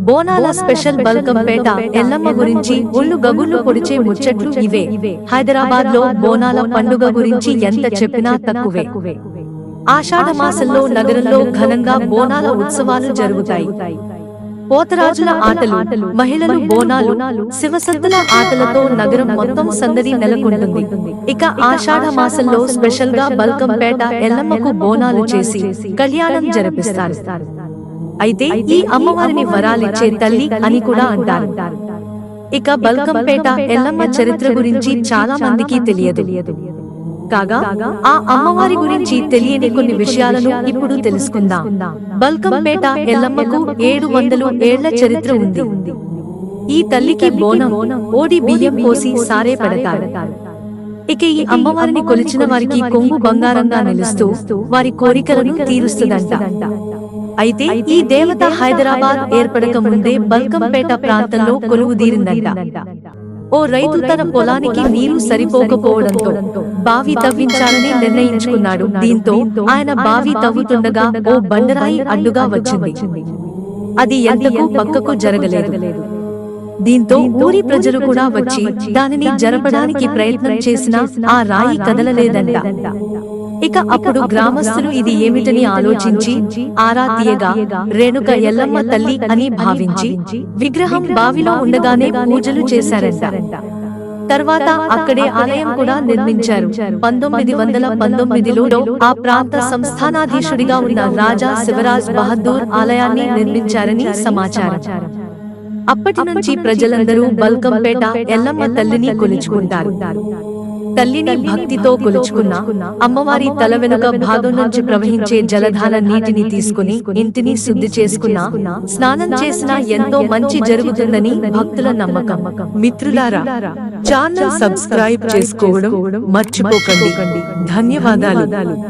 బోనాల స్పెషల్ బల్కంపేట ఎల్లమ్మ గురించి ఒళ్ళు గగుళ్ళు పొడిచే ముచ్చట్లు ఇవే. హైదరాబాద్ లో బోనాల పండుగ గురించి ఎంత చెప్పినా తక్కువే. ఆషాఢ మాసంలో నగరంలో ఘనంగా బోనాల ఉత్సవాలు జరుగుతాయి. పోతరాజుల ఆటలు, మహిళలు బోనాలు, శివసత్తుల ఆటలతో నగరం మొత్తం సందడి నెలకొంటుంది. ఇక ఆషాఢ మాసంలో స్పెషల్ గా బల్కంపేట ఎల్లమ్మకు బోనాలు చేసి కళ్యాణం జరిపిస్తారు. అయితే ఈ అమ్మవారిని వరాలిచ్చే తల్లి అని కూడా అంటారు. ఇక బల్కంపేట ఎల్లమ్మ చరిత్ర గురించి చాలా మందికి తెలియదు. కాగా ఆ అమ్మవారి గురించి తెలియని కొన్ని విషయాలను ఇప్పుడు తెలుసుకుందాం. బల్కంపేట ఎల్లమ్మకు 700 ఏళ్ల చరిత్ర ఉంది. ఈ తల్లికి బోనం, ఓడి బియ్యం పోసి సారే పెడతారు. ఇక ఈ అమ్మవారిని కొలిచిన వారికి కొంగు బంగారంగా నిలుస్తూ వారి కోరికలను తీరుస్తుందంట. అయితే ఈ దేవత హైదరాబాద్ ఏర్పడక ముందే బల్కంపేట ప్రాంతంలో కొలువుదీరిందంట. ఓ రైతు తన పొలానికి నీరు సరిపోకపోవడంతో బావి తవ్వించాలని నిర్ణయించుకున్నాడు. దీంతో ఆయన బావి తవ్వుతుండగా ఓ బండరాయి అడ్డుగా వచ్చింది. అది ఎంతకు పక్కకు జరగలేదు. దీంతో ఊరి ప్రజలు కూడా వచ్చి దానిని జరపడానికి ప్రయత్నం చేసినా ఆ రాయి కదలలేదంట. ఇక అప్పుడు గ్రామస్తులు ఇది ఏమిటని ఆలోచించి ఆరా తీయగా రేణుక ఎల్లమ్మ తల్లి అని భావించి విగ్రహం బావిలో ఉండగానే పూజలు చేశారంట. తర్వాత అక్కడే ఆలయం కూడా నిర్మించారు. 1919లో ఆ ప్రాంత సంస్థానాధీశుడిగా ఉన్న రాజా శివరాజ్ బహదూర్ ఆలయాన్ని నిర్మించారని సమాచారం. అప్పటి నుంచి ప్రజలందరూ బల్కంపేట ఎల్లమ్మ తల్లిని కొలుచుకుంటారు. తల్లిని భక్తితో కొలుచుకున్న అమ్మవారి తల వెనుక భాగం నుంచి ప్రవహించే జలధార నీటిని తీసుకుని ఇంటిని శుద్ధి చేసుకున్నా, స్నానం చేసినా ఎంతో మంచి జరుగుతుందని భక్తుల నమ్మకం. మిత్రులారా, ఛానల్ సబ్స్క్రైబ్ చేసుకోవడం మర్చిపోకండి. ధన్యవాదాలు.